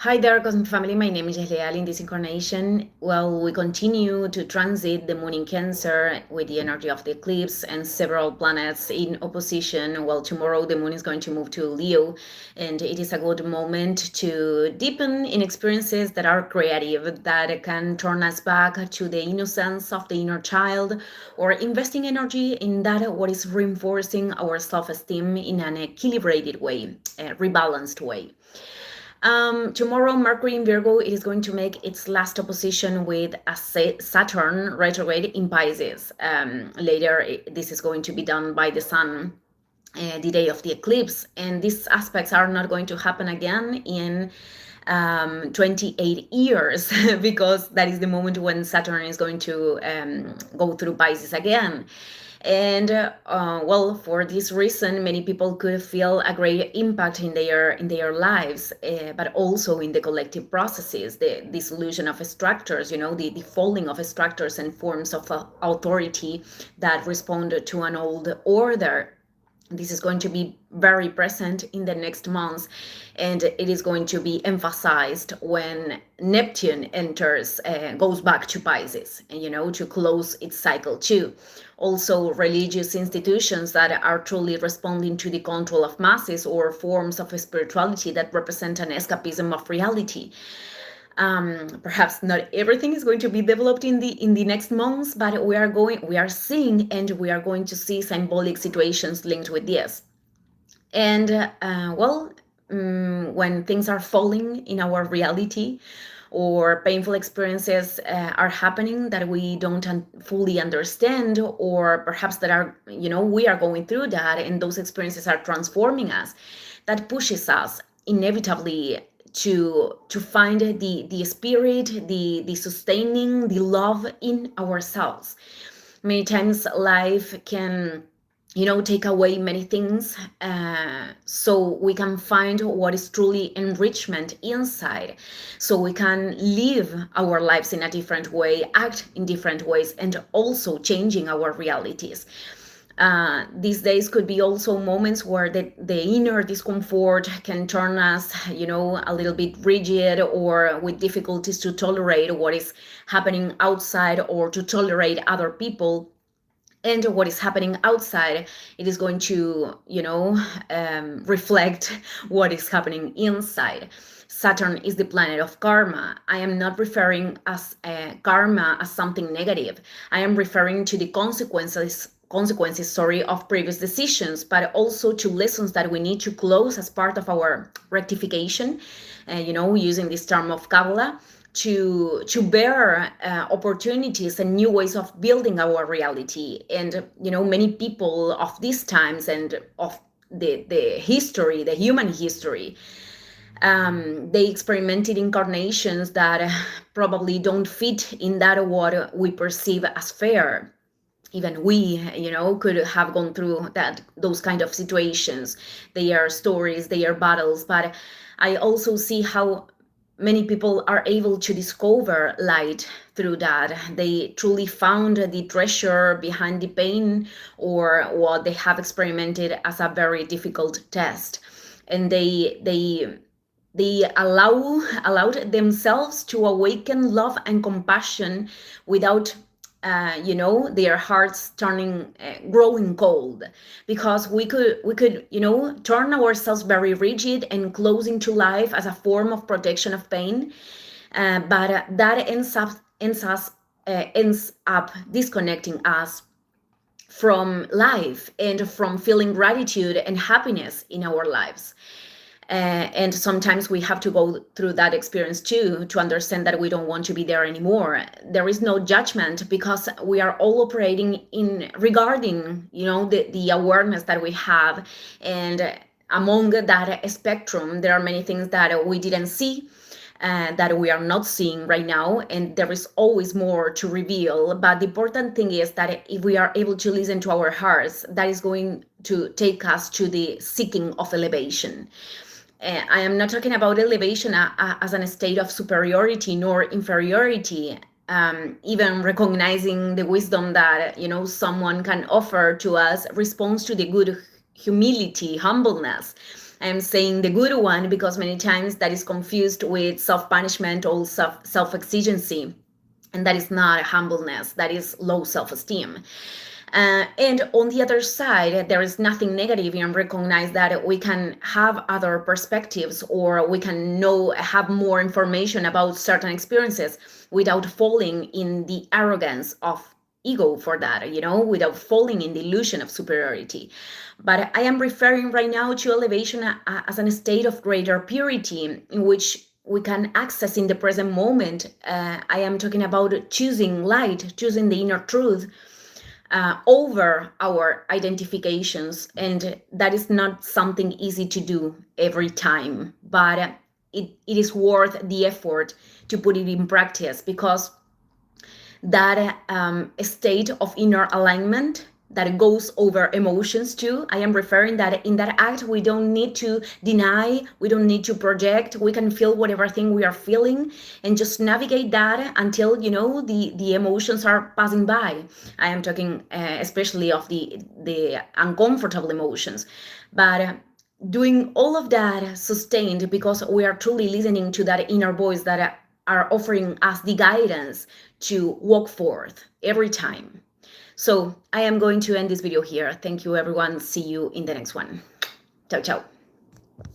Hi there, Cosmic Family. My name is Leal. In this incarnation, well, we continue to transit the moon in Cancer with the energy of the eclipse and several planets in opposition. Well, tomorrow the moon is going to move to Leo, and it is a good moment to deepen in experiences that are creative, that can turn us back to the innocence of the inner child, or investing energy in that what is reinforcing our self-esteem in an equilibrated way, a rebalanced way. Tomorrow, Mercury in Virgo is going to make its last opposition with a Saturn retrograde in Pisces. Later, this is going to be done by the Sun the day of the eclipse, and these aspects are not going to happen again in 28 years because that is the moment when Saturn is going to go through Pisces again. And well, for this reason, many people could feel a great impact in their lives, but also in the collective processes, the dissolution of structures, the falling of structures and forms of authority that respond to an old order. This is going to be very present in the next months, and it is going to be emphasized when Neptune goes back to Pisces, and to close its cycle too. Also, religious institutions that are truly responding to the control of masses or forms of spirituality that represent an escapism of reality. Perhaps not everything is going to be developed in the next months, but we are seeing, and we are going to see symbolic situations linked with this. And when things are falling in our reality, or painful experiences are happening that we don't fully understand, or perhaps that are, we are going through that, and those experiences are transforming us, that pushes us inevitably to find the spirit, the sustaining, the love in ourselves. Many times life can take away many things, so we can find what is truly enrichment inside, so we can live our lives in a different way, act in different ways, and also changing our realities. These days could be also moments where the inner discomfort can turn us, a little bit rigid, or with difficulties to tolerate what is happening outside, or to tolerate other people. And what is happening outside, it is going to, reflect what is happening inside. Saturn is the planet of karma. I am not referring as karma as something negative. I am referring to the consequences of previous decisions, but also to lessons that we need to close as part of our rectification, using this term of Kabbalah, to bear opportunities and new ways of building our reality. And many people of these times and of the history, the human history, they experimented incarnations that probably don't fit in that what we perceive as fair. Even we, could have gone through those kind of situations. They are stories, they are battles, but I also see how many people are able to discover light through that. They truly found the treasure behind the pain, or what they have experimented as a very difficult test, and they allowed themselves to awaken love and compassion without their hearts growing cold, because we could turn ourselves very rigid and close into life as a form of protection of pain, but that ends up disconnecting us from life and from feeling gratitude and happiness in our lives. And sometimes we have to go through that experience too, to understand that we don't want to be there anymore. There is no judgment, because we are all operating regarding the awareness that we have. And among that spectrum, there are many things that we didn't see, that we are not seeing right now, and there is always more to reveal. But the important thing is that if we are able to listen to our hearts, that is going to take us to the seeking of elevation. I am not talking about elevation as a state of superiority nor inferiority, even recognizing the wisdom that someone can offer to us responds to the good humility, humbleness. I am saying the good one because many times that is confused with self-punishment or self-exigency. And that is not humbleness, that is low self-esteem. And on the other side, there is nothing negative in recognize that we can have other perspectives, or we can have more information about certain experiences without falling in the arrogance of ego for that, without falling in the illusion of superiority. But I am referring right now to elevation as a state of greater purity in which we can access in the present moment. I am talking about choosing light, choosing the inner truth over our identifications. And that is not something easy to do every time, but it is worth the effort to put it in practice, because that state of inner alignment that goes over emotions too. I am referring that in that act, we don't need to deny, we don't need to project. We can feel whatever thing we are feeling and just navigate that until, the emotions are passing by. I am talking especially of the uncomfortable emotions. But doing all of that sustained because we are truly listening to that inner voice that are offering us the guidance to walk forth every time. So I am going to end this video here. Thank you, everyone. See you in the next one. Ciao, ciao.